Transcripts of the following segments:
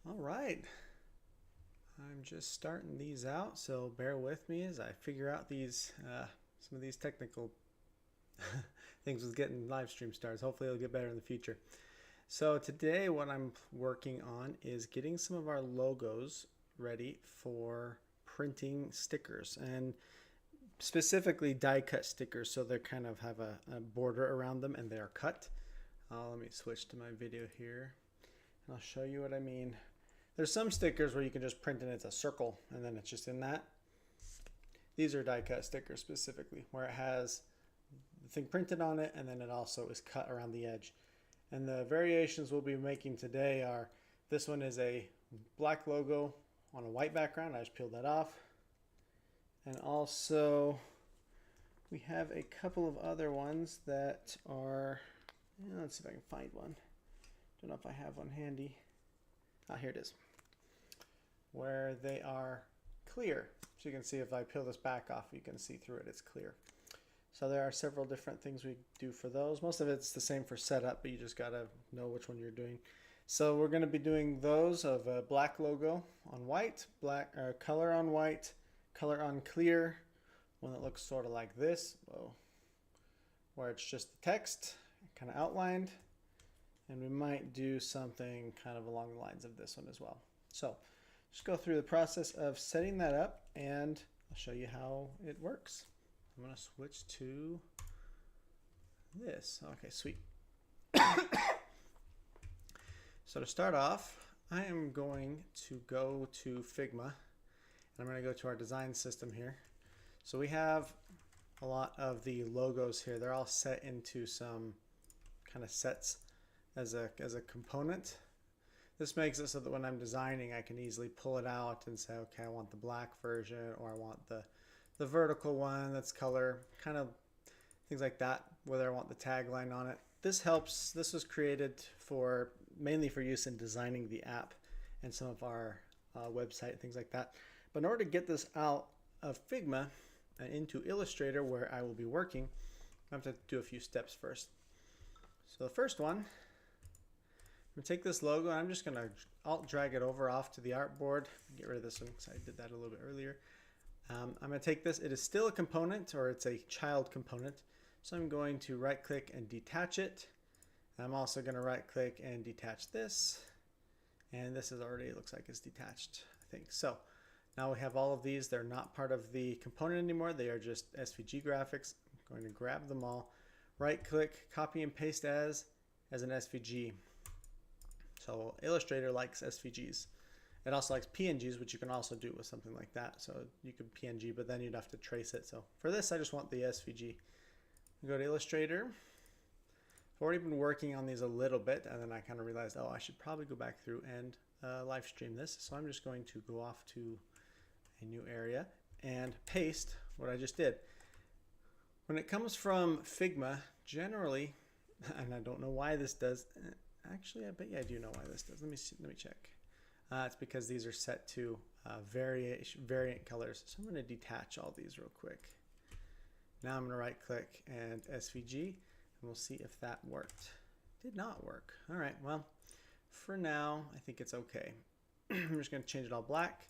All right, I'm just starting these out, so bear with me as I figure out these some of these technical things with getting live stream starts. Hopefully it'll get better in the future. So today what I'm working on is getting some of our logos ready for printing stickers, and specifically die cut stickers, so they kind of have a border around them and they are cut. Let me switch to my video here and I'll show you what I mean. There's some stickers where you can just print and it's a circle and then it's just in that. These are die cut stickers specifically, where it has the thing printed on it and then it also is cut around the edge. And the variations we'll be making today are, this one is a black logo on a white background. I just peeled that off. And also we have a couple of other ones that are, let's see if I can find one. Don't know if I have one handy. Ah, here it is. Where they are clear. So you can see if I peel this back off, you can see through it, it's clear. So there are several different things we do for those. Most of it's the same for setup, but you just gotta know which one you're doing. So we're gonna be doing those of a black logo on white, black color on white, color on clear, one that looks sort of like this, where it's just the text kind of outlined. And we might do something kind of along the lines of this one as well. So just go through the process of setting that up and I'll show you how it works. I'm going to switch to this. Okay, sweet. So to start off, I am going to go to Figma and I'm going to go to our design system here. So we have a lot of the logos here. They're all set into some kind of sets as a component. This makes it so that when I'm designing, I can easily pull it out and say, okay, I want the black version, or I want the vertical one that's color, kind of things like that, whether I want the tagline on it. This helps. This was created for mainly for use in designing the app and some of our website, things like that. But in order to get this out of Figma and into Illustrator, where I will be working, I have to do a few steps first. So the first one, I'm going to take this logo and I'm just going to alt drag it over off to the artboard. Get rid of this one because I did that a little bit earlier. I'm going to take this. It is still a component, or it's a child component. So I'm going to right click and detach it. I'm also going to right click and detach this. And this is already, it looks like it's detached, I think. So now we have all of these. They're not part of the component anymore. They are just SVG graphics. I'm going to grab them all, right click, copy and paste as an SVG. So Illustrator likes SVGs. It also likes PNGs, which you can also do with something like that. So you could PNG, but then you'd have to trace it. So for this, I just want the SVG. Go to Illustrator. I've already been working on these a little bit, and then I kind of realized, oh, I should probably go back through and live stream this. So I'm just going to go off to a new area and paste what I just did. When it comes from Figma, generally, and I don't know why this does, actually, I bet you I do know why this does. Let me check. It's because these are set to variant colors. So I'm going to detach all these real quick. Now I'm going to right click and SVG, and we'll see if that worked. Did not work. All right, well, for now, I think it's okay. I'm just going to change it all black.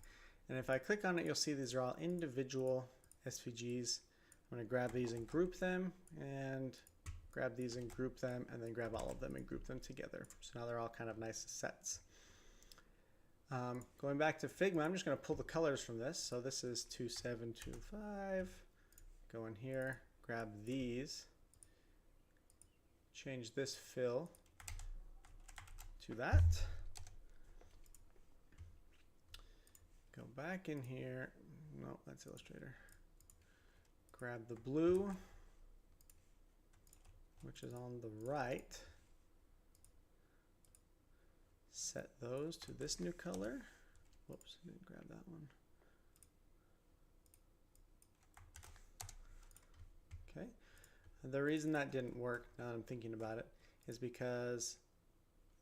And if I click on it, you'll see these are all individual SVGs. I'm going to grab these and group them, and grab these and group them, and then grab all of them and group them together. So now they're all kind of nice sets. Going back to Figma, I'm just going to pull the colors from this. So this is 2725. Go in here, grab these, change this fill to that. Go back in here. No, that's Illustrator. Grab the blue, which is on the right. Set those to this new color. Whoops, I didn't grab that one. Okay. And the reason that didn't work, now that I'm thinking about it, is because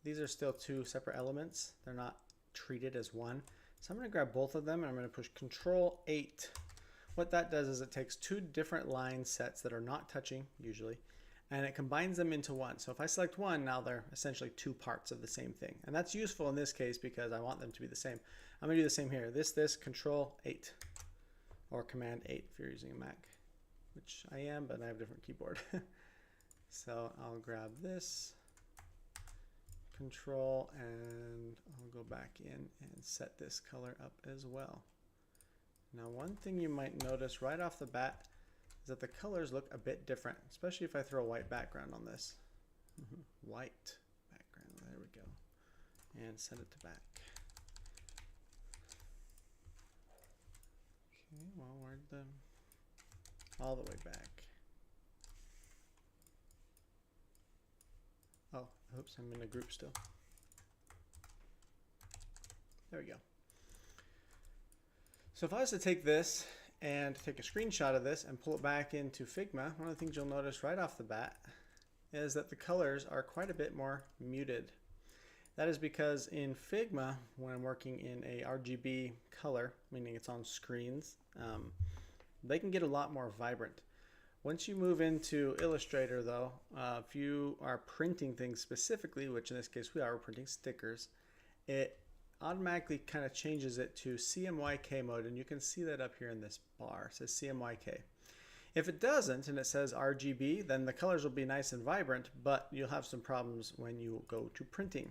these are still two separate elements. They're not treated as one. So I'm going to grab both of them and I'm going to push Control 8. What that does is it takes two different line sets that are not touching usually, and it combines them into one. So if I select one, now they're essentially two parts of the same thing. And that's useful in this case because I want them to be the same. I'm gonna do the same here. This, Control 8, or Command 8 if you're using a Mac, which I am, but I have a different keyboard. So I'll grab this, Control, and I'll go back in and set this color up as well. Now one thing you might notice right off the bat is that the colors look a bit different, especially if I throw a white background on this. White background, there we go. And set it to back. Okay, well, where'd all the way back. Oh, oops, I'm in a group still. There we go. So if I was to take this and take a screenshot of this and pull it back into Figma, one of the things you'll notice right off the bat is that the colors are quite a bit more muted. That is because in Figma, when I'm working in a RGB color, meaning it's on screens, they can get a lot more vibrant. Once you move into Illustrator though, if you are printing things specifically, which in this case we're printing stickers, it automatically kind of changes it to CMYK mode, and you can see that up here in this bar. It says CMYK. If it doesn't and it says RGB, then the colors will be nice and vibrant, but you'll have some problems when you go to printing.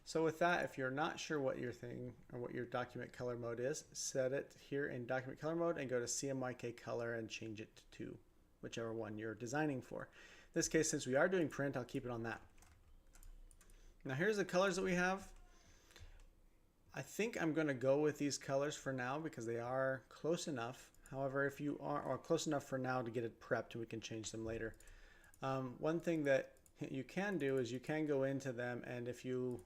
So with that, if you're not sure what your thing or what your document color mode is, set it here in document color mode and go to CMYK color and change it to whichever one you're designing for. In this case, since we are doing print, I'll keep it on that. Now here's the colors that we have. I think I'm going to go with these colors for now because they are close enough. However, if you are or close enough for now to get it prepped, and we can change them later. One thing that you can do is you can go into them, and if you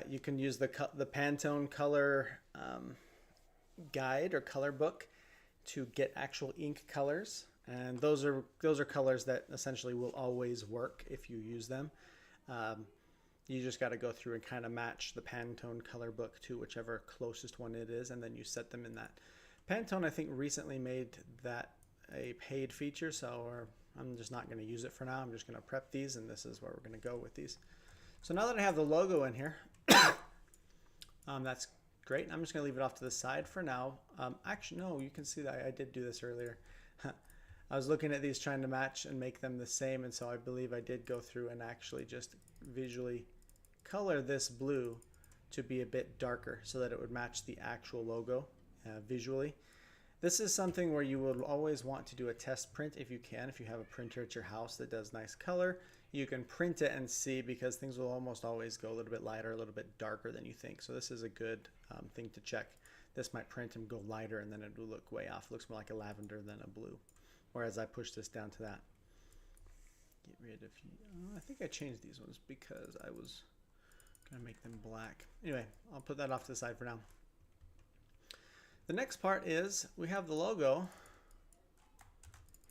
you can use the Pantone color guide or color book to get actual ink colors, and those are colors that essentially will always work if you use them. You just got to go through and kind of match the Pantone color book to whichever closest one it is, and then you set them in that. Pantone, I think, recently made that a paid feature, so I'm just not going to use it for now. I'm just going to prep these, and this is where we're going to go with these. So now that I have the logo in here, that's great. I'm just going to leave it off to the side for now. Actually, no, you can see that I did do this earlier. I was looking at these trying to match and make them the same, and so I believe I did go through and actually just visually color this blue to be a bit darker so that it would match the actual logo visually. This is something where you would always want to do a test print if you can. If you have a printer at your house that does nice color, you can print it and see, because things will almost always go a little bit lighter, a little bit darker than you think. So this is a good thing to check. This might print and go lighter, and then it will look way off. It looks more like a lavender than a blue. Whereas I push this down to that. Get rid of, I think I changed these ones because I was going to make them black. Anyway, I'll put that off to the side for now. The next part is we have the logo.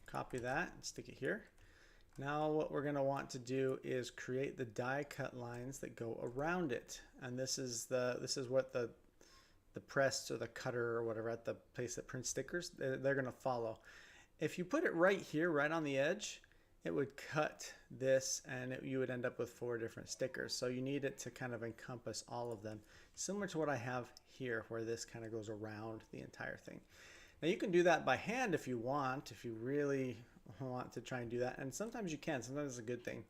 Copy that and stick it here. Now what we're going to want to do is create the die cut lines that go around it. And this is what the press or the cutter or whatever at the place that prints stickers, they're going to follow. If you put it right here, right on the edge, it would cut this, and you would end up with 4 different stickers. So you need it to kind of encompass all of them, similar to what I have here, where this kind of goes around the entire thing. Now you can do that by hand if you want, if you really want to try and do that. And sometimes you can. Sometimes it's a good thing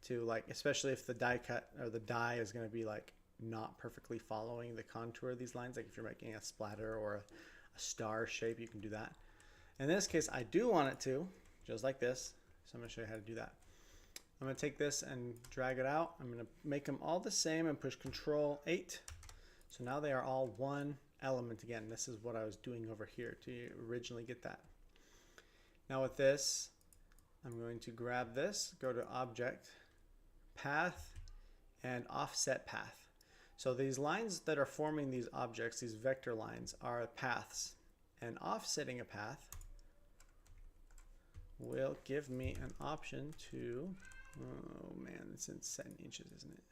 to, like, especially if the die cut or the die is going to be like not perfectly following the contour of these lines. Like if you're making a splatter or a star shape, you can do that. In this case, I do want it to, just like this. So I'm going to show you how to do that. I'm going to take this and drag it out. I'm going to make them all the same and push Control 8. So now they are all one element again. This is what I was doing over here to originally get that. Now with this, I'm going to grab this, go to Object, Path, and Offset Path. So these lines that are forming these objects, these vector lines, are paths. And offsetting a path will give me an option to, oh man, it's set in inches, isn't it?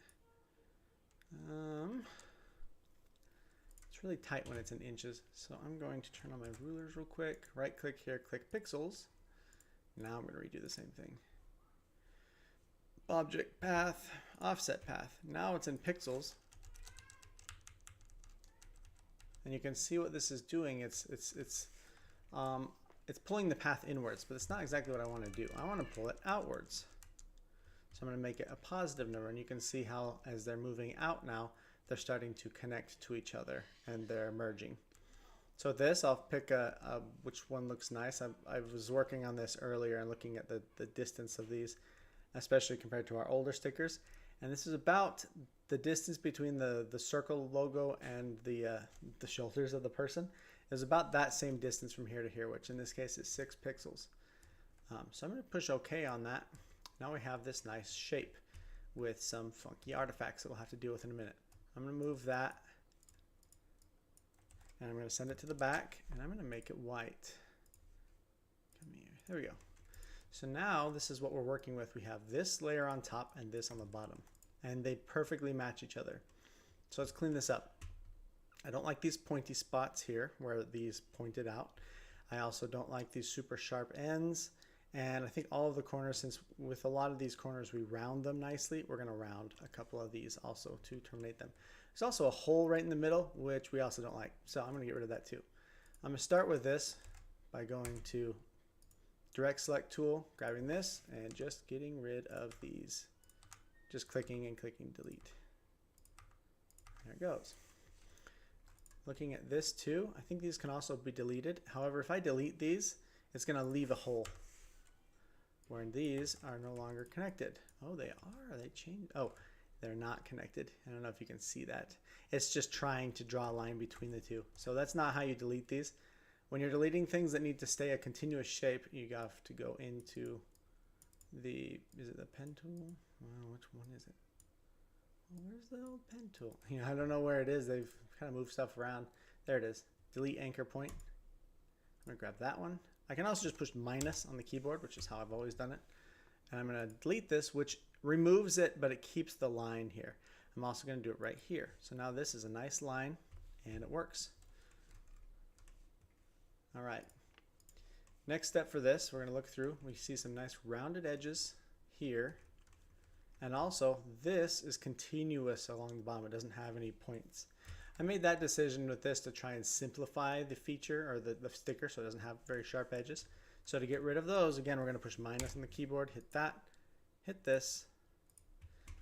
It's really tight when it's in inches. So I'm going to turn on my rulers real quick, right click here, click pixels. Now I'm going to redo the same thing. object path, offset path. Now it's in pixels. And you can see what this is doing. It's pulling the path inwards, but it's not exactly what I want to do. I want to pull it outwards. So I'm going to make it a positive number, and you can see how as they're moving out now, they're starting to connect to each other and they're merging. So this, I'll pick which one looks nice. I was working on this earlier and looking at the distance of these, especially compared to our older stickers. And this is about the distance between the circle logo and the shoulders of the person. Is about that same distance from here to here, which in this case is 6 pixels. So I'm going to push OK on that. Now we have this nice shape with some funky artifacts that we'll have to deal with in a minute. I'm going to move that, and I'm going to send it to the back, and I'm going to make it white. Come here. There we go. So now this is what we're working with. We have this layer on top and this on the bottom, and they perfectly match each other. So let's clean this up. I don't like these pointy spots here where these pointed out. I also don't like these super sharp ends. And I think all of the corners, since with a lot of these corners we round them nicely, we're going to round a couple of these also to terminate them. There's also a hole right in the middle, which we also don't like. So I'm going to get rid of that too. I'm going to start with this by going to direct select tool, grabbing this, and just getting rid of these. Just clicking and clicking delete. There it goes. Looking at this too, I think these can also be deleted. However, if I delete these, it's going to leave a hole, wherein these are no longer connected. Oh, they are. They changed. Oh, they're not connected. I don't know if you can see that. It's just trying to draw a line between the two. So that's not how you delete these. When you're deleting things that need to stay a continuous shape, you have to go into the, is it the pen tool? Well, which one is it? Where's the old pen tool? You know, I don't know where it is. They've kind of moved stuff around. There it is. Delete anchor point. I'm gonna grab that one. I can also just push minus on the keyboard, which is how I've always done it. And I'm going to delete this, which removes it, but it keeps the line here. I'm also going to do it right here. So now this is a nice line, and it works. All right. Next step for this, we're going to look through. We see some nice rounded edges here. And also, this is continuous along the bottom. It doesn't have any points. I made that decision with this to try and simplify the feature or the sticker so it doesn't have very sharp edges. So to get rid of those, again, we're going to push minus on the keyboard, hit that, hit this,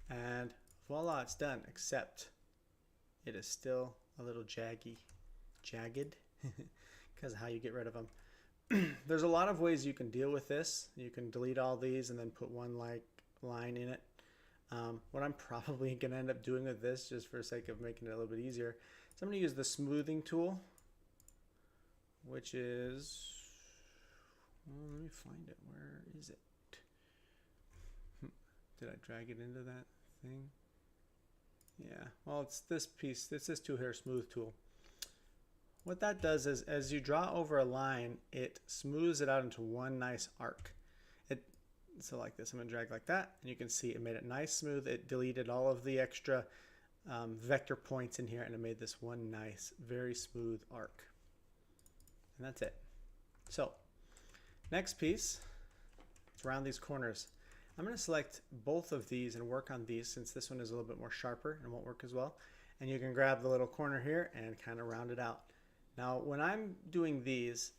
and voila, it's done, except it is still a little jagged, because of how you get rid of them. There's a lot of ways you can deal with this. You can delete all these and then put one line in it. What I'm probably going to end up doing with this, just for the sake of making it a little bit easier, is I'm going to use the smoothing tool, which is, well, let me find it. Where is it? Did I drag it into that thing? Yeah, well, it's this piece. It's this tool here, smooth tool. What that does is, as you draw over a line, it smooths it out into one nice arc. So like this, I'm going to drag like that, and you can see it made it nice, smooth. It deleted all of the extra vector points in here, and it made this one nice, very smooth arc. And that's it. So next piece, let's round these corners. I'm going to select both of these and work on these, since this one is a little bit more sharper and won't work as well. And you can grab the little corner here and kind of round it out. Now, when I'm doing these,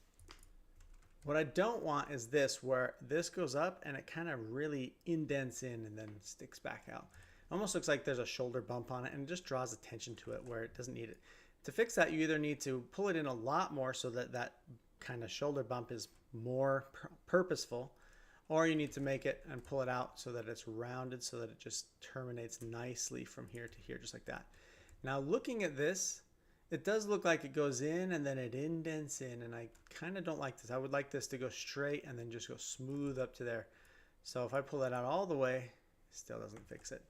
what I don't want is this, where this goes up and it kind of really indents in and then sticks back out. It almost looks like there's a shoulder bump on it, and it just draws attention to it where it doesn't need it. To fix that, you either need to pull it in a lot more so that that kind of shoulder bump is more purposeful, or you need to make it and pull it out so that it's rounded so that it just terminates nicely from here to here, just like that. Now, looking at this, it does look like it goes in and then it indents in, and I kind of don't like this. I would like this to go straight and then just go smooth up to there. So if I pull that out all the way, it still doesn't fix it.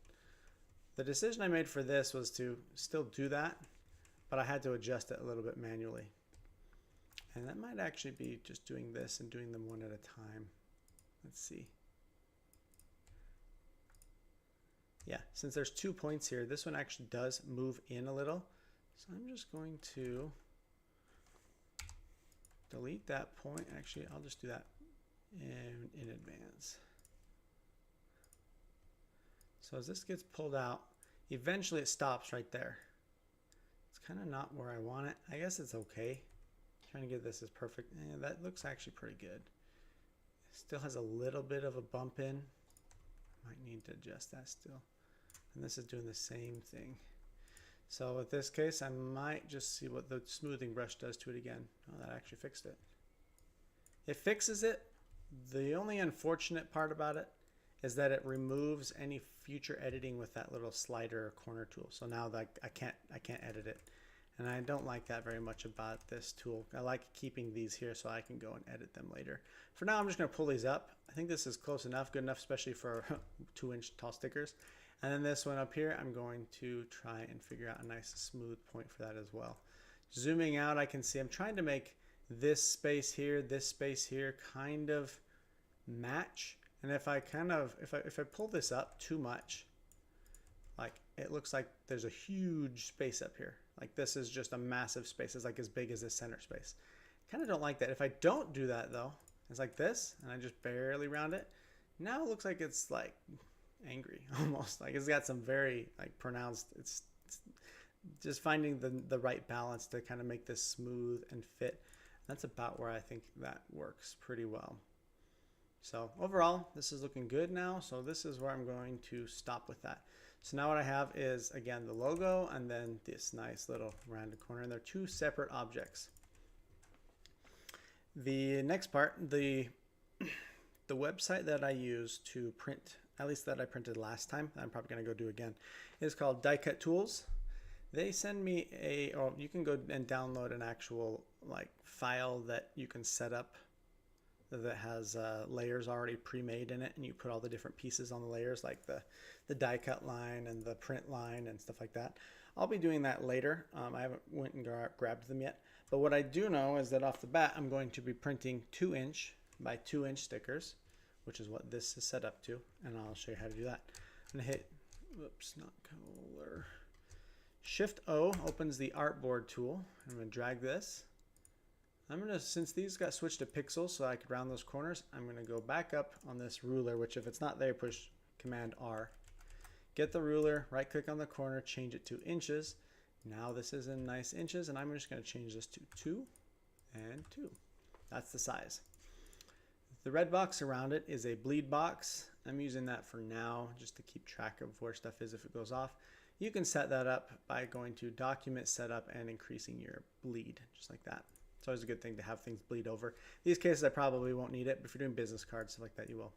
The decision I made for this was to still do that, but I had to adjust it a little bit manually. And that might actually be just doing this and doing them one at a time. Let's see. Yeah, since there's 2 points here, this one actually does move in a little. So I'm just going to delete that point. Actually, I'll just do that in advance. So as this gets pulled out, eventually it stops right there. It's kind of not where I want it. I guess it's okay. Trying to get this as perfect. That looks actually pretty good. Still has a little bit of a bump in. Might need to adjust that still. And this is doing the same thing. So with this case, I might just see what the smoothing brush does to it again. Oh, that actually fixed it. It fixes it. The only unfortunate part about it is that it removes any future editing with that little slider or corner tool. So now that I can't edit it. And I don't like that very much about this tool. I like keeping these here so I can go and edit them later. For now, I'm just going to pull these up. I think this is close enough, good enough, especially for 2-inch tall stickers. And then this one up here, I'm going to try and figure out a nice smooth point for that as well. Zooming out, I can see I'm trying to make this space here kind of match. And if I pull this up too much, like it looks like there's a huge space up here. Like this is just a massive space. It's like as big as this center space. Kind of don't like that. If I don't do that though, it's like this, and I just barely round it. Now it looks like it's like angry almost. Like it's got some very like pronounced. It's just finding the right balance to kind of make this smooth and fit. That's about where I think that works pretty well. So overall, this is looking good now. So this is where I'm going to stop with that. So now what I have is, again, the logo and then this nice little rounded corner. And they're two separate objects. The next part, the website that I use to print, at least that I printed last time, I'm probably going to go do again, is called Die Cut Tools. They send me or you can go and download an actual like file that you can set up that has layers already pre-made in it, and you put all the different pieces on the layers, like the die cut line and the print line and stuff like that. I'll be doing that later. I haven't went and grabbed them yet, but what I do know is that off the bat, I'm going to be printing 2-inch by 2-inch stickers, which is what this is set up to, and I'll show you how to do that. I'm gonna hit, whoops, not color. Shift O opens the artboard tool. I'm gonna drag this. Since these got switched to pixels so I could round those corners, I'm gonna go back up on this ruler, which if it's not there, push Command R. Get the ruler, right click on the corner, change it to inches. Now this is in nice inches, and I'm just gonna change this to 2 and 2. That's the size. The red box around it is a bleed box. I'm using that for now just to keep track of where stuff is if it goes off. You can set that up by going to Document Setup and increasing your bleed, just like that. It's always a good thing to have things bleed over. These cases I probably won't need it, but if you're doing business cards, stuff like that, you will.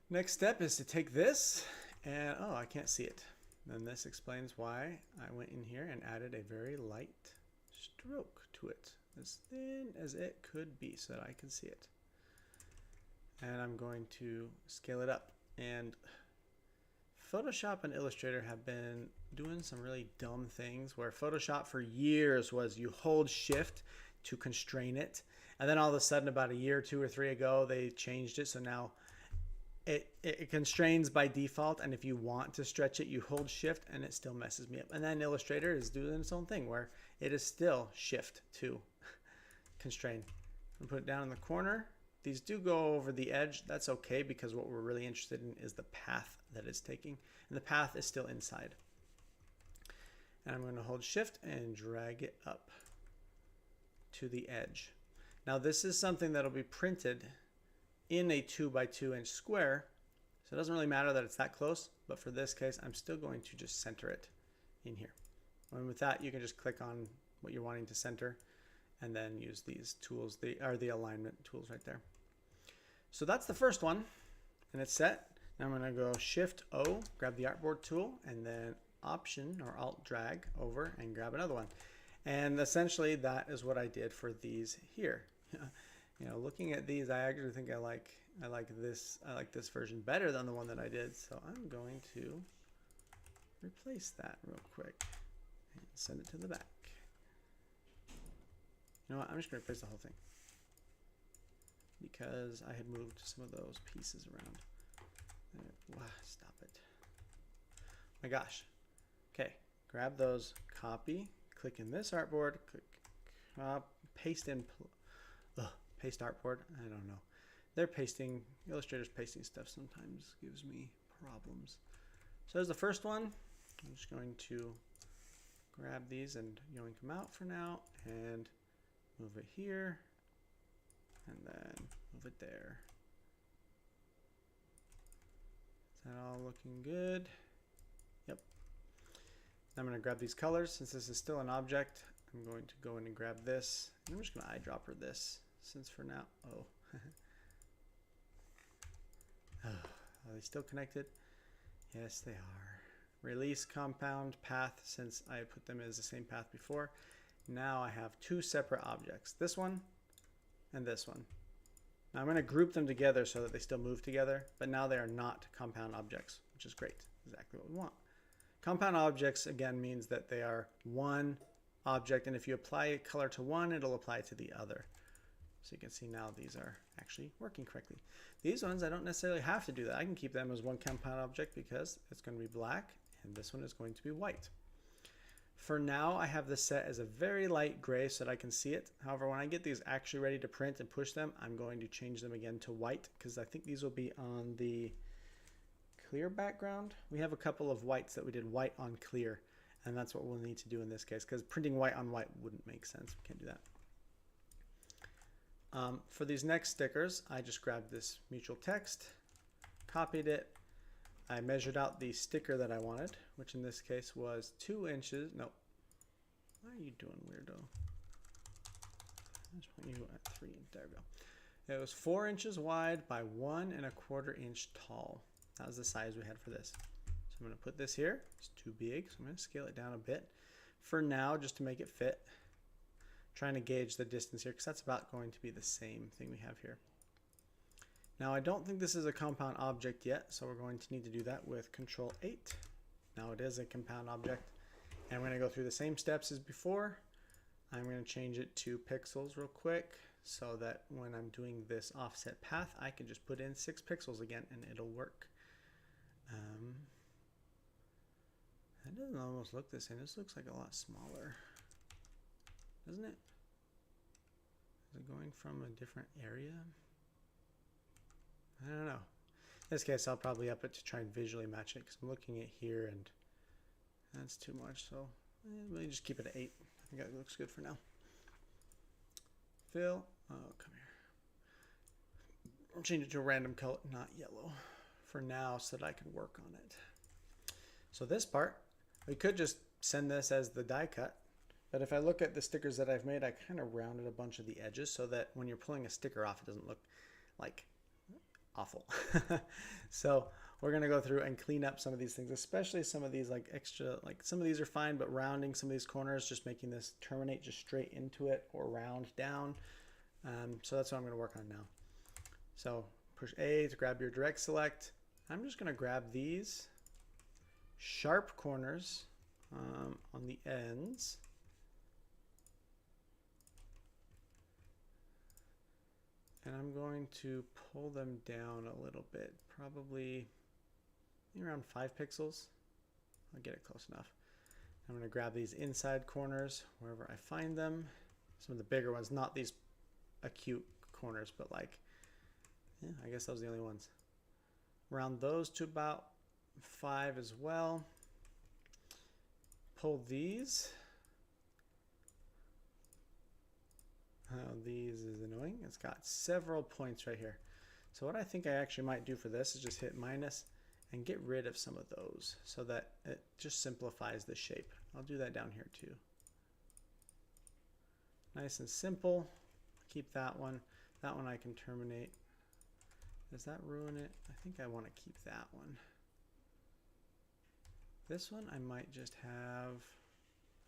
Next step is to take this and, oh, I can't see it. Then this explains why I went in here and added a very light stroke to it, as thin as it could be so that I can see it. And I'm going to scale it up. And Photoshop and Illustrator have been doing some really dumb things, where Photoshop for years was you hold shift to constrain it, and then all of a sudden about a year, 2 or 3 ago, they changed it. So now it constrains by default, and if you want to stretch it, you hold shift and it still messes me up. And then Illustrator is doing its own thing where it is still shift to constrain. And put it down in the corner. These do go over the edge. That's okay, because what we're really interested in is the path that it's taking, and the path is still inside. And I'm going to hold shift and drag it up to the edge. Now this is something that'll be printed in a 2 by 2 inch square, so it doesn't really matter that it's that close, but for this case I'm still going to just center it in here. And with that, you can just click on what you're wanting to center and then use these tools, the alignment tools right there. So that's the first one, and it's set. Now I'm going to go Shift O, grab the artboard tool, and then Option or Alt drag over and grab another one. And essentially that is what I did for these here. You know, looking at these, I actually think I like this version better than the one that I did. So I'm going to replace that real quick and send it to the back. You know what? I'm just going to replace the whole thing because I had moved some of those pieces around. Wow, stop it. My gosh. Okay, grab those, copy, click in this artboard, click, paste in, paste artboard. I don't know. Illustrator's pasting stuff sometimes gives me problems. So there's the first one. I'm just going to grab these and yoink them out for now and move it here and then move it there. Is that all looking good? Yep. I'm going to grab these colors. Since this is still an object, I'm going to go in and grab this. I'm just going to eyedropper this since for now. Oh. Are they still connected? Yes, they are. Release compound path, since I put them as the same path before. Now I have two separate objects, this one and this one. Now I'm going to group them together so that they still move together, but now they are not compound objects, which is great, exactly what we want. Compound objects, again, means that they are one object, and if you apply a color to one, it'll apply to the other. So you can see now these are actually working correctly. These ones, I don't necessarily have to do that. I can keep them as one compound object because it's going to be black, and this one is going to be white. For now, I have this set as a very light gray so that I can see it. However, when I get these actually ready to print and push them, I'm going to change them again to white because I think these will be on the clear background. We have a couple of whites that we did white on clear, and that's what we'll need to do in this case because printing white on white wouldn't make sense. We can't do that. For these next stickers, I just grabbed this mutual text, copied it. I measured out the sticker that I wanted, which in this case was 2 inches. No, what are you doing, weirdo? I just want you at 3. There we go. It was 4 inches wide by 1 1/4 inch tall. That was the size we had for this. So I'm going to put this here. It's too big, so I'm going to scale it down a bit for now just to make it fit. Trying to gauge the distance here because that's about going to be the same thing we have here. Now I don't think this is a compound object yet, so we're going to need to do that with Control 8. Now it is a compound object, and we're going to go through the same steps as before. I'm going to change it to pixels real quick so that when I'm doing this offset path, I can just put in 6 pixels again and it'll work. That doesn't almost look the same. This looks like a lot smaller, doesn't it? Is it going from a different area? I don't know. In this case, I'll probably up it to try and visually match it because I'm looking at here and that's too much. So let me just keep it at 8. I think that looks good for now. Fill. Oh, come here. I'll change it to a random color, not yellow, for now so that I can work on it. So this part, we could just send this as the die cut. But if I look at the stickers that I've made, I kind of rounded a bunch of the edges so that when you're pulling a sticker off, it doesn't look like awful. So we're going to go through and clean up some of these things, especially some of these like extra, like some of these are fine, but rounding some of these corners, just making this terminate just straight into it or round down. So that's what I'm going to work on now. So push A to grab your direct select. I'm just going to grab these sharp corners on the ends. And I'm going to pull them down a little bit, probably around 5 pixels. I'll get it close enough. I'm going to grab these inside corners wherever I find them. Some of the bigger ones, not these acute corners, but like, yeah, I guess those are the only ones. Round those to about 5 as well. Pull these. These is annoying. It's got several points right here. So what I think I actually might do for this is just hit minus and get rid of some of those so that it just simplifies the shape. I'll do that down here too. Nice and simple. Keep that one. That one I can terminate. Does that ruin it? I think I want to keep that one. This one I might just have,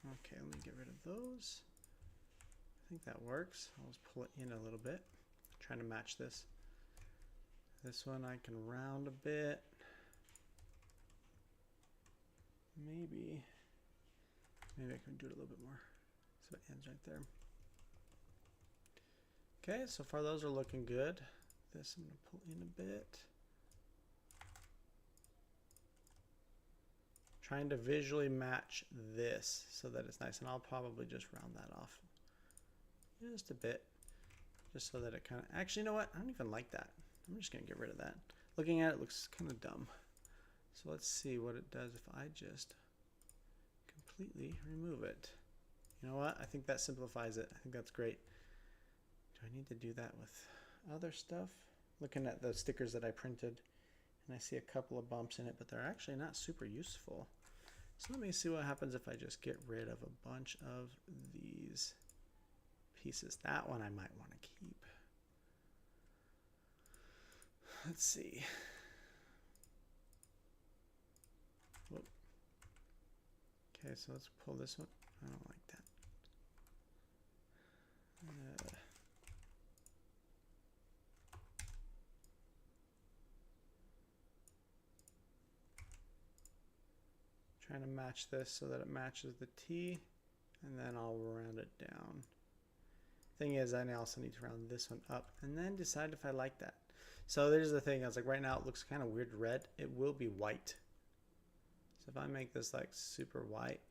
okay, let me get rid of those. I think that works. I'll just pull it in a little bit, trying to match this. This one I can round a bit. Maybe I can do it a little bit more so it ends right there. Okay, so far those are looking good. This I'm going to pull in a bit. Trying to visually match this so that it's nice, and I'll probably just round that off just a bit, just so that it kind of, actually, you know what? I don't even like that. I'm just going to get rid of that. Looking at it, looks kind of dumb. So let's see what it does if I just completely remove it. You know what? I think that simplifies it. I think that's great. Do I need to do that with other stuff? Looking at the stickers that I printed, and I see a couple of bumps in it, but they're actually not super useful. So let me see what happens if I just get rid of a bunch of these pieces. That one I might want to keep. Let's see. Whoop. Okay, so let's pull this one. I don't like that. Trying to match this so that it matches the T, and then I'll round it down. Thing is, I also need to round this one up and then decide if I like that. So there's the thing, I was like, right now it looks kind of weird red. It will be white. So if I make this like super white,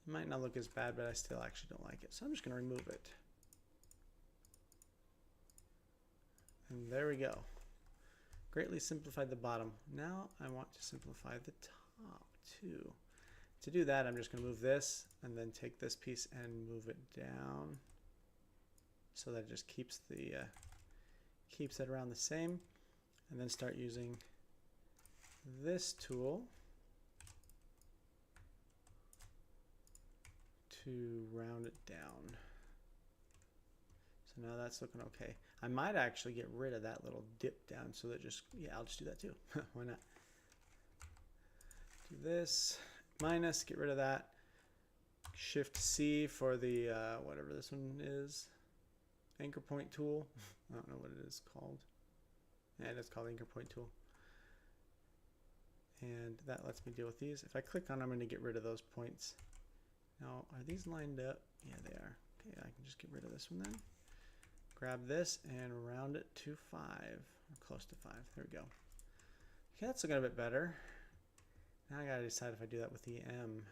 it might not look as bad, but I still actually don't like it. So I'm just gonna remove it. And there we go. Greatly simplified the bottom. Now I want to simplify the top too. To do that, I'm just going to move this and then take this piece and move it down so that it just keeps the keeps it around the same, and then start using this tool to round it down. So now that's looking okay. I might actually get rid of that little dip down so that just, yeah, I'll just do that too. Why not? Do this, minus, get rid of that. Shift C for the, whatever this one is. Anchor point tool. I don't know what it is called. Yeah, it is called anchor point tool. And that lets me deal with these. If I click on them, I'm going to get rid of those points. Now, are these lined up? Yeah, they are. Okay, I can just get rid of this one then. Grab this and round it to 5, or close to 5. There we go. Okay, that's looking a bit better. Now I gotta decide if I do that with the M.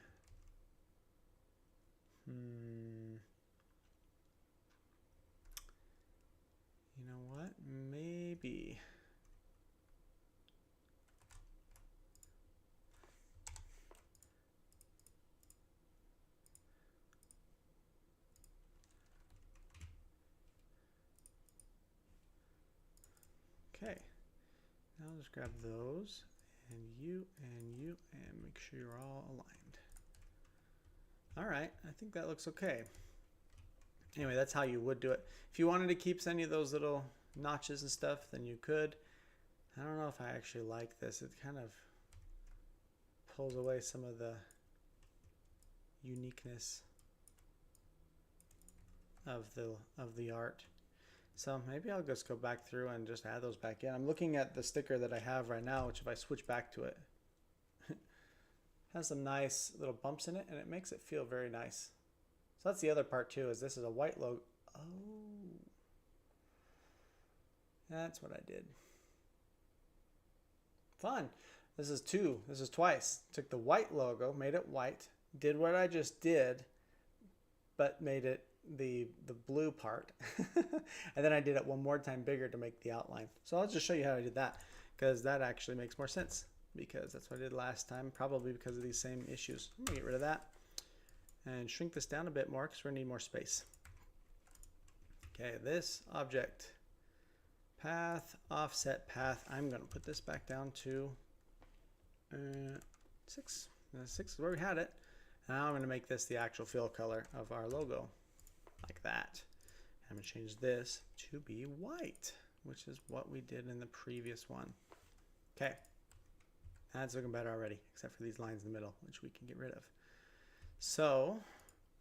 You know what? Maybe. Okay. Now I'll just grab those, and you, and make sure you're all aligned. All right, I think that looks okay. Anyway, that's how you would do it. If you wanted to keep any of those little notches and stuff, then you could. I don't know if I actually like this. It kind of pulls away some of the uniqueness of the art. So maybe I'll just go back through and just add those back in. I'm looking at the sticker that I have right now, which if I switch back to it, has some nice little bumps in it, and it makes it feel very nice. So that's the other part too, is this is a white logo. Oh, that's what I did. Fun. This is two. This is twice. Took the white logo, made it white, did what I just did, but made it the blue part. And then I did it one more time bigger to make the outline. So I'll just show you how I did that, because that actually makes more sense, because that's what I did last time, probably because of these same issues. I'm gonna get rid of that and shrink this down a bit more because we're gonna need more space. Okay, this object, path, offset path, I'm gonna put this back down to 6. 6 is where we had it. Now I'm gonna make this the actual fill color of our logo, like that. I'm gonna change this to be white, which is what we did in the previous one. Okay, that's looking better already, except for these lines in the middle, which we can get rid of. So,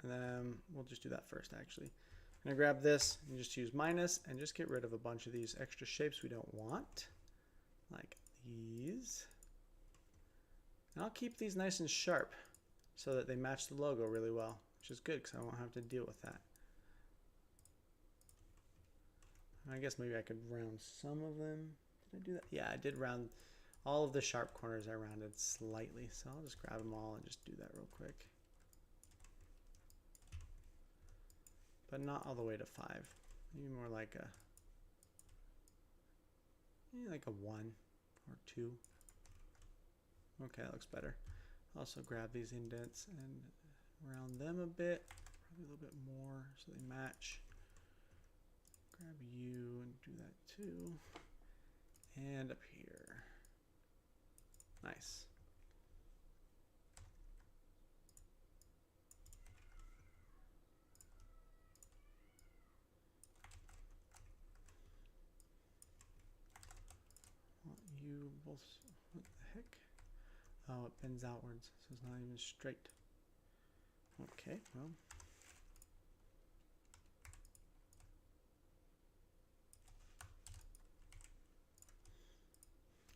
and then we'll just do that first actually. I'm gonna grab this and just use minus and just get rid of a bunch of these extra shapes we don't want, like these. And I'll keep these nice and sharp so that they match the logo really well, which is good because I won't have to deal with that. I guess maybe I could round some of them. Did I do that? Yeah, I did round all of the sharp corners. I rounded slightly, so I'll just grab them all and just do that real quick. But not all the way to 5. Maybe more like a 1 or 2. Okay, that looks better. Also grab these indents and round them a bit, probably a little bit more so they match. Grab you and do that too. And up here. Nice. Want you both, what the heck? Oh, it bends outwards, so it's not even straight. Okay, well.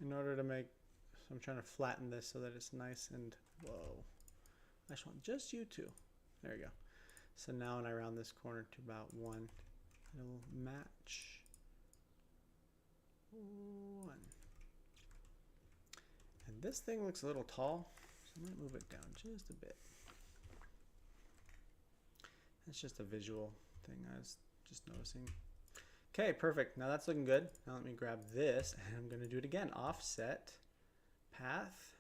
In order to make, so I'm trying to flatten this so that it's nice and, whoa. I just want just you two. There you go. So now when I round this corner to about 1, it'll match 1. And this thing looks a little tall, so I might move it down just a bit. It's just a visual thing I was just noticing. Okay, perfect. Now that's looking good. Now let me grab this, and I'm going to do it again. Offset, path,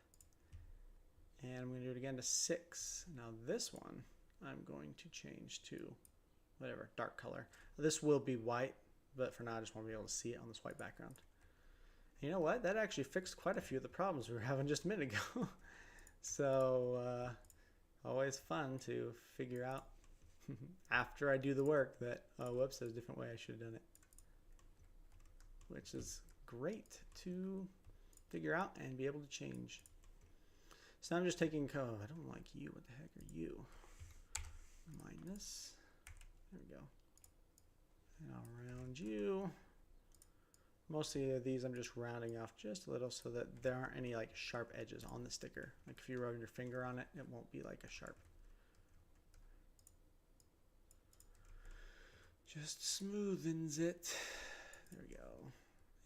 and I'm going to do it again to 6. Now this one, I'm going to change to whatever, dark color. This will be white, but for now I just want to be able to see it on this white background. You know what? That actually fixed quite a few of the problems we were having just a minute ago. So, always fun to figure out after I do the work that, oh, whoops, there's a different way I should have done it. Which is great to figure out and be able to change. So now I'm just taking, oh, I don't like you. What the heck are you? Minus. There we go. And I'll round you. Mostly of these I'm just rounding off just a little so that there aren't any like sharp edges on the sticker. Like if you rub your finger on it, it won't be like a sharp. Just smoothens it. There we go.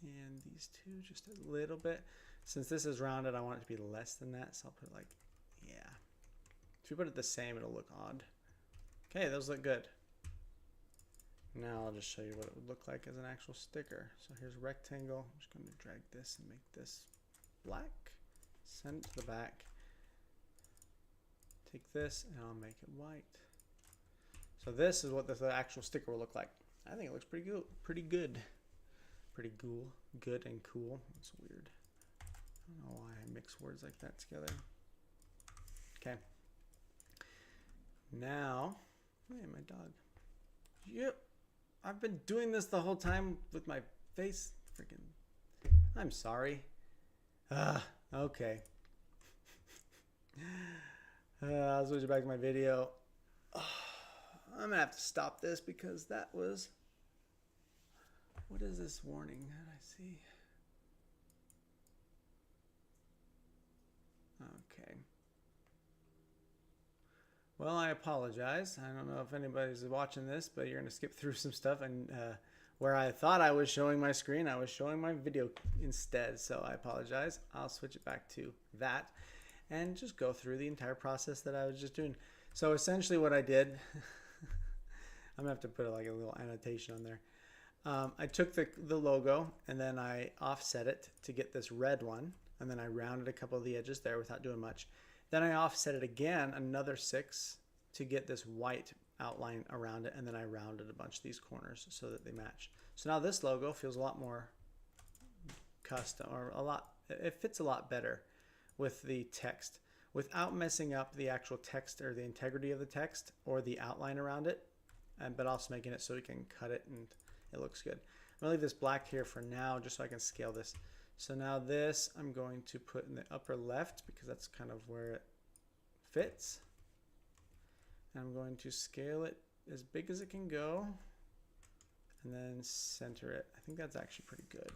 And these two just a little bit. Since this is rounded, I want it to be less than that, so I'll put it like, yeah. If you put it the same, it'll look odd. Okay, those look good. Now I'll just show you what it would look like as an actual sticker. So here's a rectangle. I'm just going to drag this and make this black. Send it to the back. Take this and I'll make it white. So this is what the actual sticker will look like. I think it looks pretty good. Pretty good. Pretty cool. Good and cool. That's weird. I don't know why I mix words like that together. Okay. Now, hey, my dog. Yep. I've been doing this the whole time with my face. Freaking. I'm sorry. Okay. I'll switch back to my video. I'm gonna have to stop this because that was. What is this warning that I see? Okay. Well, I apologize. I don't know if anybody's watching this, but you're going to skip through some stuff. And where I thought I was showing my screen, I was showing my video instead. So I apologize. I'll switch it back to that and just go through the entire process that I was just doing. So essentially what I did, I'm going to have to put like a little annotation on there. I took the logo and then I offset it to get this red one. And then I rounded a couple of the edges there without doing much. Then I offset it again, another 6 to get this white outline around it. And then I rounded a bunch of these corners so that they match. So now this logo feels a lot more custom, or it fits a lot better with the text without messing up the actual text or the integrity of the text or the outline around it, but also making it so we can cut it and it looks good. I'm gonna leave this black here for now just so I can scale this. So now this I'm going to put in the upper left because that's kind of where it fits. And I'm going to scale it as big as it can go and then center it. I think that's actually pretty good.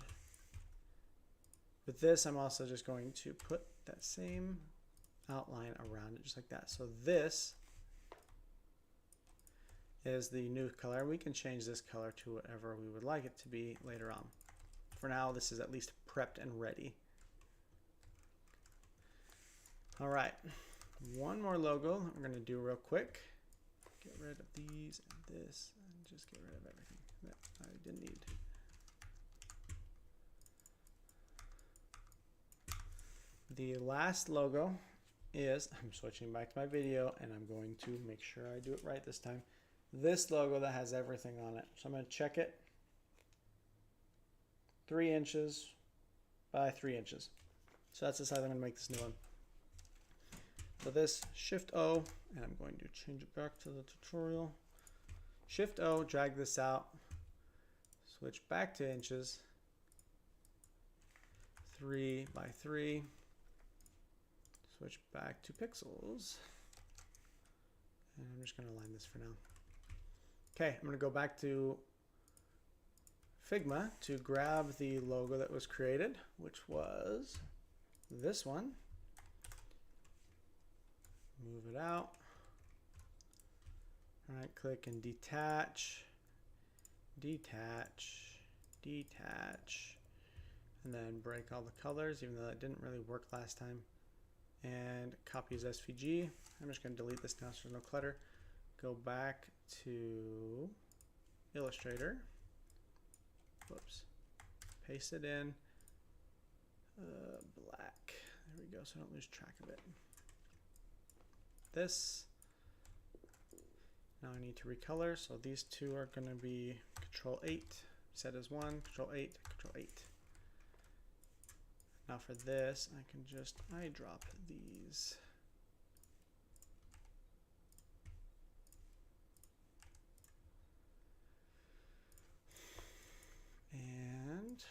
With this, I'm also just going to put that same outline around it just like that. So this is the new color. We can change this color to whatever we would like it to be later on. For now, this is at least prepped and ready. All right, one more logo I'm going to do real quick. Get rid of these and this, and just get rid of everything that I didn't need. the last logo is, I'm switching back to my video and I'm going to make sure I do it right this time. This logo that has everything on it. So I'm going to check it. 3 inches by 3 inches. So that's the size I'm going to make this new one. So this, Shift O, and I'm going to change it back to the tutorial. Shift O, drag this out, switch back to inches, 3 by 3, switch back to pixels, and I'm just going to align this for now. Okay, I'm going to go back to Figma to grab the logo that was created, which was this one. Move it out. Right click and detach, detach, detach, and then break all the colors, even though that didn't really work last time. And copy as SVG. I'm just going to delete this now so there's no clutter. Go back to Illustrator. Whoops. Paste it in. Black. There we go, so I don't lose track of it. This. Now I need to recolor, so these two are going to be Control 8, set as 1, Control 8, Control 8. Now for this, I can just eyedrop these. And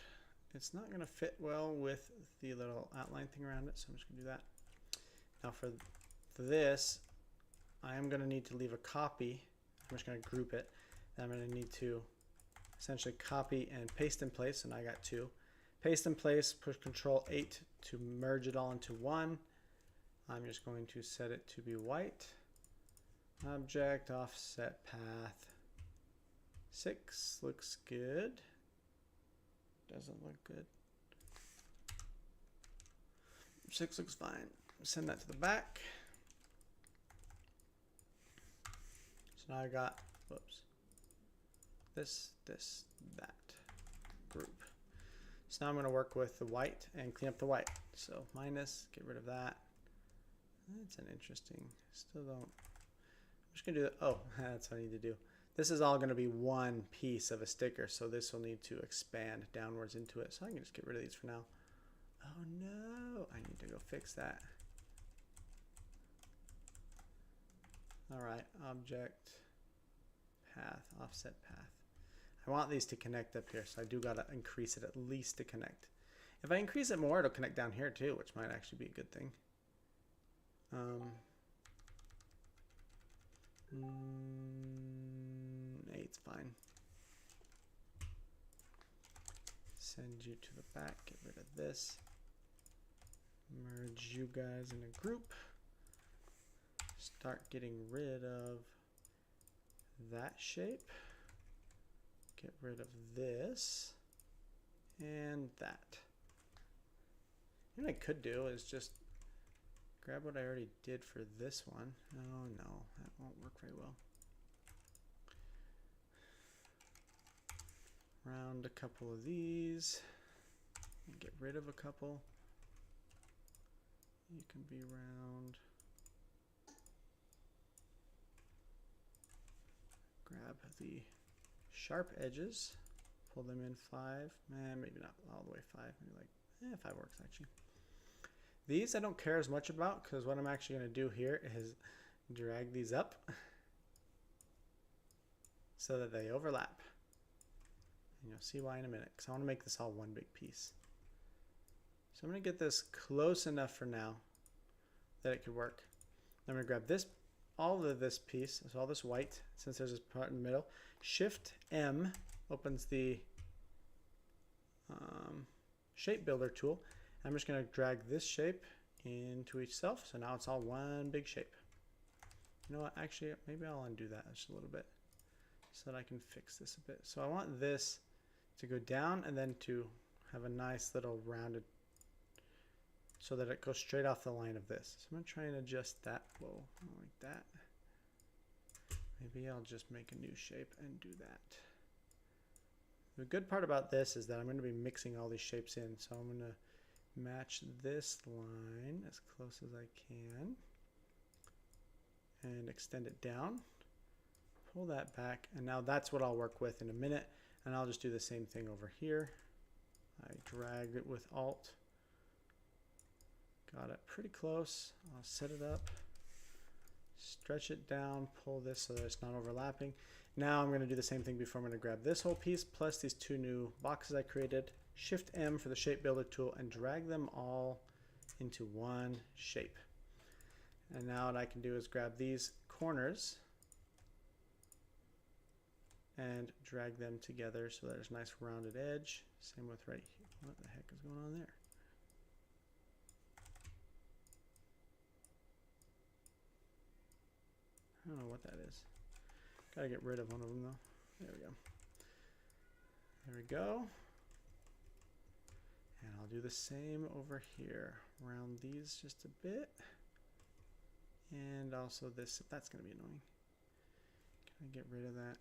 it's not going to fit well with the little outline thing around it, so I'm just going to do that. Now for this, I am going to need to leave a copy. I'm just going to group it. Then I'm going to need to essentially copy and paste in place. So now I got 2. Paste in place, push Control 8 to merge it all into one. I'm just going to set it to be white. Object, offset, path. 6 looks good. Doesn't look good. 6 looks fine. Send that to the back. So now I got, whoops, this, that group. So now I'm going to work with the white and clean up the white. So minus, get rid of that. That's an interesting, still don't, I'm just going to do that. Oh, that's what I need to do. This is all going to be one piece of a sticker, so this will need to expand downwards into it. So I can just get rid of these for now. Oh no, I need to go fix that. All right, object, path, offset path. I want these to connect up here, so I do got to increase it at least to connect. If I increase it more, it'll connect down here too, which might actually be a good thing. 8's fine. Send you to the back, get rid of this. Merge you guys in a group. Start getting rid of that shape. Get rid of this and that. What I could do is just grab what I already did for this one. Oh no, that won't work very well. Round a couple of these and get rid of a couple. You can be round. Grab the sharp edges, pull them in 5, maybe not all the way 5, maybe like 5 works actually. These I don't care as much about because what I'm actually going to do here is drag these up so that they overlap. And you'll see why in a minute, because I want to make this all one big piece. So I'm going to get this close enough for now that it could work. I'm going to grab this, all of this piece, so all this white, since there's this part in the middle. Shift M opens the shape builder tool. I'm just going to drag this shape into itself, so now it's all one big shape. You know what, actually maybe I'll undo that just a little bit so that I can fix this a bit. So I want this to go down and then to have a nice little rounded, so that it goes straight off the line of this. So I'm going to try and adjust that, whoa, like that. Maybe I'll just make a new shape and do that. The good part about this is that I'm going to be mixing all these shapes in. So I'm going to match this line as close as I can and extend it down. Pull that back, and now that's what I'll work with in a minute, and I'll just do the same thing over here. I drag it with Alt. Got it pretty close. I'll set it up, stretch it down, pull this so that it's not overlapping. Now I'm going to do the same thing before. I'm going to grab this whole piece plus these two new boxes I created, Shift M for the shape builder tool, and drag them all into one shape. And now what I can do is grab these corners and drag them together so there's a nice rounded edge. Same with right here. What the heck is going on there? I don't know what that is. Gotta get rid of one of them though. There we go. There we go. And I'll do the same over here. Round these just a bit. And also this, that's gonna be annoying. Can I get rid of that?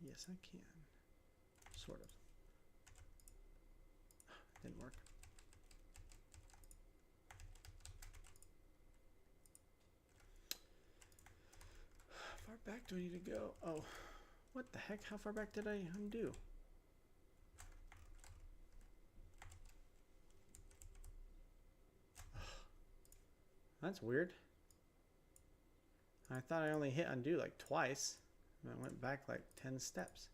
Yes, I can. Sort of. Didn't work. How far back do I need to go? Oh, what the heck? How far back did I undo? That's weird. I thought I only hit undo like twice. And I went back like 10 steps.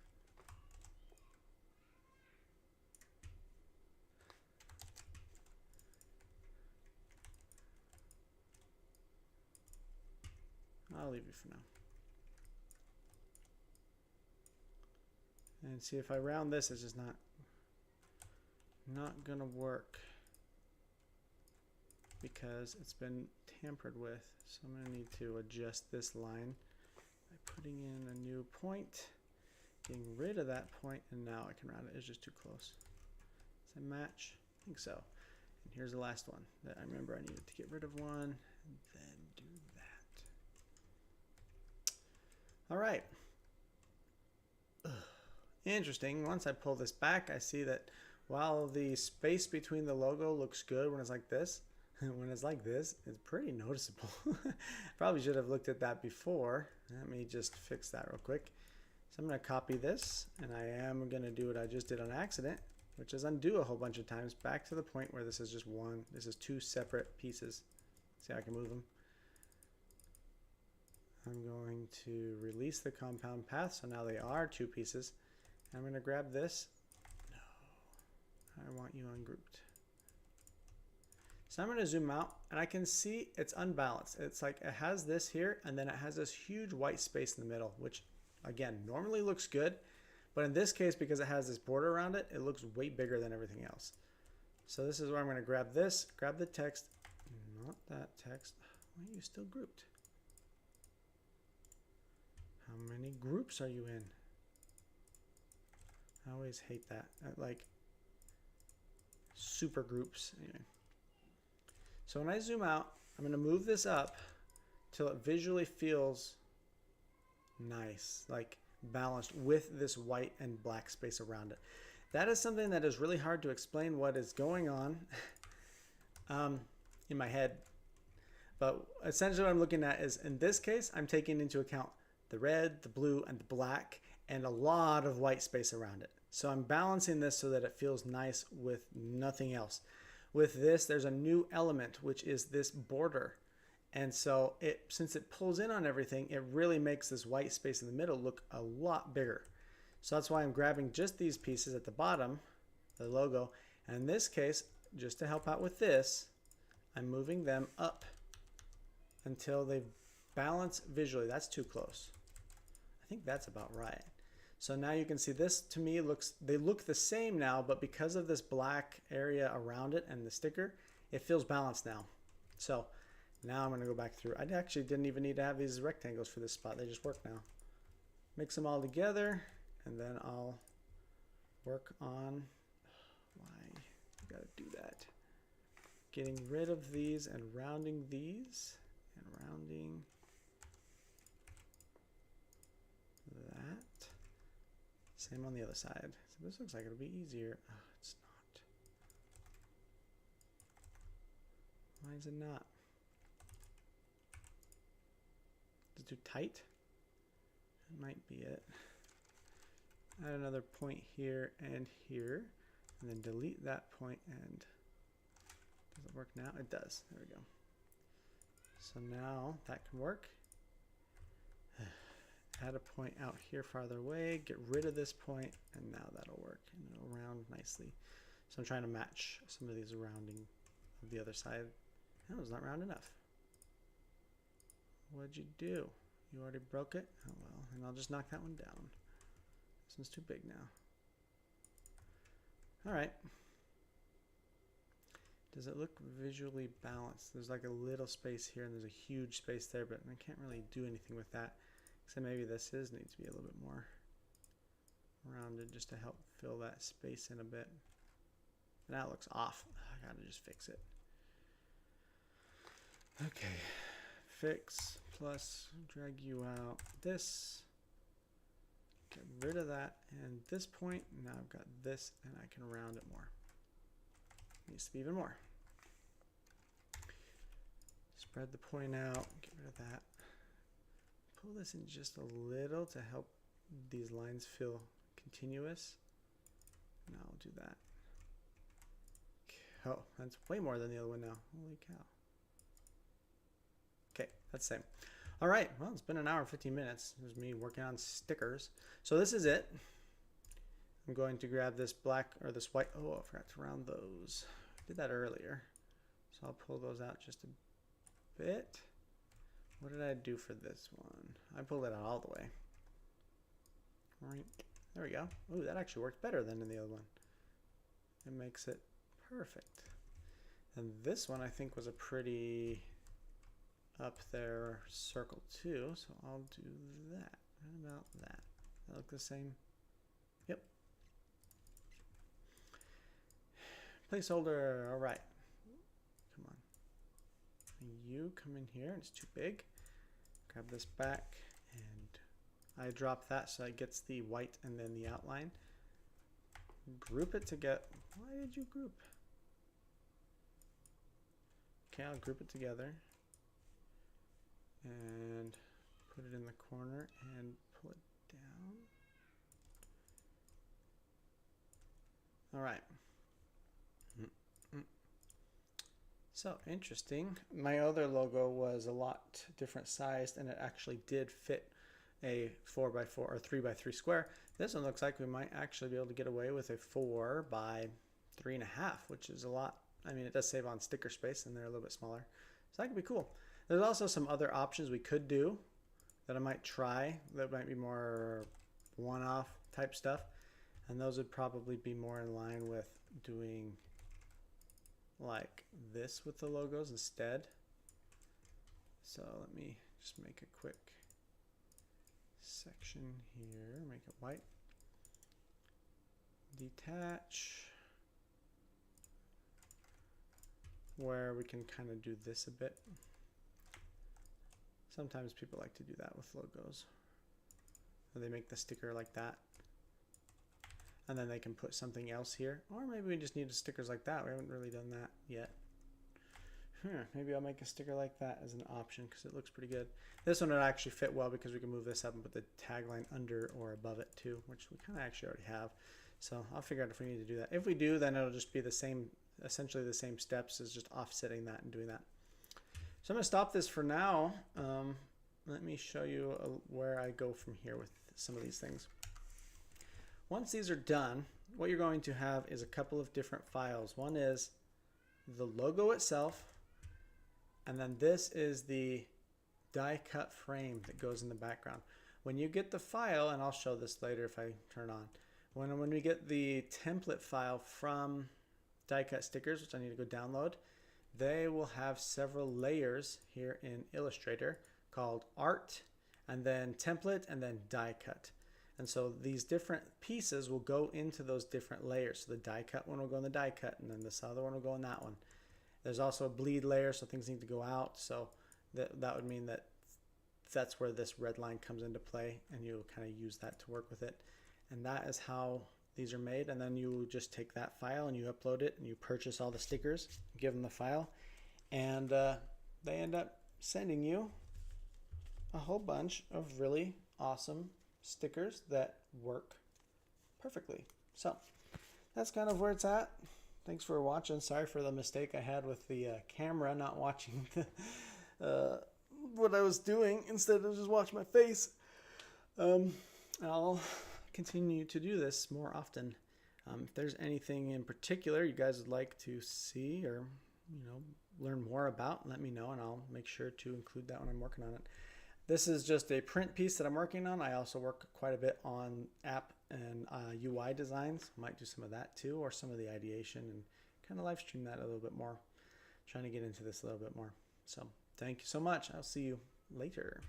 I'll leave it for now. And see, if I round this, it's just not gonna work because it's been tampered with. So I'm gonna need to adjust this line by putting in a new point, getting rid of that point, and now I can round it. It's just too close. Does it match? I think so. And here's the last one that I remember I needed to get rid of one and then do that. All right. Interesting. Once I pull this back, I see that while the space between the logo looks good when it's like this, when it's like this, it's pretty noticeable. Probably should have looked at that before. Let me just fix that real quick. So I'm going to copy this, and I am going to do what I just did on accident, which is undo a whole bunch of times back to the point where this is just one. This is two separate pieces. See how I can move them? I'm going to release the compound path, so now they are two pieces. I'm going to grab this. No, I want you ungrouped. So I'm going to zoom out, and I can see it's unbalanced. It's like it has this here, and then it has this huge white space in the middle, which again normally looks good, but in this case, because it has this border around it, it looks way bigger than everything else. So this is where I'm going to grab this, grab the text, not that text. Why are you still grouped? How many groups are you in? I always hate that. Like super groups. Anyway. So when I zoom out, I'm going to move this up till it visually feels nice, like balanced with this white and black space around it. That is something that is really hard to explain what is going on in my head. But essentially what I'm looking at is, in this case, I'm taking into account the red, the blue, and the black, and a lot of white space around it. So I'm balancing this so that it feels nice with nothing else. With this, there's a new element, which is this border. And so since it pulls in on everything, it really makes this white space in the middle look a lot bigger. So that's why I'm grabbing just these pieces at the bottom, the logo. And in this case, just to help out with this, I'm moving them up until they balance visually. That's too close. I think that's about right. So now you can see this, to me, they look the same now, but because of this black area around it and the sticker, it feels balanced now. So now I'm going to go back through. I actually didn't even need to have these rectangles for this spot. They just work now. Mix them all together, and then I'll work on, why you got to do that? Getting rid of these and rounding these, and rounding that. Same on the other side. So this looks like it'll be easier. Oh, it's not. Why is it not? Is it too tight? That might be it. Add another point here and here, and then delete that point. And does it work now? It does. There we go. So now that can work. Add a point out here farther away, get rid of this point, and now that'll work, and it'll round nicely. So I'm trying to match some of these rounding of the other side. That was not round enough. What'd you do? You already broke it? Oh well, and I'll just knock that one down. This one's too big now. All right. Does it look visually balanced? There's like a little space here and there's a huge space there, but I can't really do anything with that. So maybe this needs to be a little bit more rounded just to help fill that space in a bit. Now it looks off. I gotta just fix it. Okay, fix plus drag you out this. Get rid of that and this point. Now I've got this and I can round it more. Needs to be even more. Spread the point out, get rid of that. Pull this in just a little to help these lines feel continuous. Now I'll do that. Oh, that's way more than the other one now. Holy cow. Okay, that's the same. All right, well, it's been an hour and 15 minutes. There's me working on stickers. So this is it. I'm going to grab this black or this white. Oh, I forgot to round those. I did that earlier. So I'll pull those out just a bit. What did I do for this one? I pulled it out all the way. Right. There we go. Oh, that actually worked better than in the other one. It makes it perfect. And this one I think was a pretty up there circle too. So I'll do that. What about that? That look the same? Yep. Placeholder. All right. Come on. You come in here. It's too big. Grab this back and I drop that so it gets the white and then the outline. Group it to get. Why did you group? Okay, I'll group it together and put it in the corner and pull it down. All right. So interesting. My other logo was a lot different sized and it actually did fit a 4x4 or 3x3 square. This one looks like we might actually be able to get away with a 4x3.5, which is a lot. I mean, it does save on sticker space and they're a little bit smaller. So that could be cool. There's also some other options we could do that I might try that might be more one-off type stuff. And those would probably be more in line with doing like this with the logos instead. So let me just make a quick section here, make it white. Detach. Where we can kind of do this a bit. Sometimes people like to do that with logos. They make the sticker like that. And then they can put something else here. Or maybe we just need stickers like that. We haven't really done that yet. Maybe I'll make a sticker like that as an option because it looks pretty good. This one would actually fit well because we can move this up and put the tagline under or above it too, which we kind of actually already have. So I'll figure out if we need to do that. If we do, then it'll just be the same, essentially the same steps as just offsetting that and doing that. So I'm going to stop this for now. Let me show you where I go from here with some of these things. Once these are done, what you're going to have is a couple of different files. One is the logo itself, and then this is the die cut frame that goes in the background. When you get the file, and I'll show this later if I turn on, when we get the template file from Die Cut Stickers, which I need to go download, they will have several layers here in Illustrator called Art, and then Template, and then Die Cut. And so these different pieces will go into those different layers. So the die cut one will go in the die cut, and then this other one will go in that one. There's also a bleed layer, so things need to go out. So that would mean that that's where this red line comes into play, and you kind of use that to work with it. And that is how these are made. And then you just take that file and you upload it, and you purchase all the stickers, give them the file, and they end up sending you a whole bunch of really awesome stickers that work perfectly. So that's kind of where it's at. Thanks for watching. Sorry for the mistake I had with the camera, not watching what I was doing instead of just watching my face. I'll continue to do this more often. If there's anything in particular you guys would like to see or learn more about, let me know, and I'll make sure to include that when I'm working on it. This is just a print piece that I'm working on. I also work quite a bit on app and UI designs. Might do some of that too, or some of the ideation, and kind of live stream that a little bit more. Trying to get into this a little bit more. So thank you so much. I'll see you later.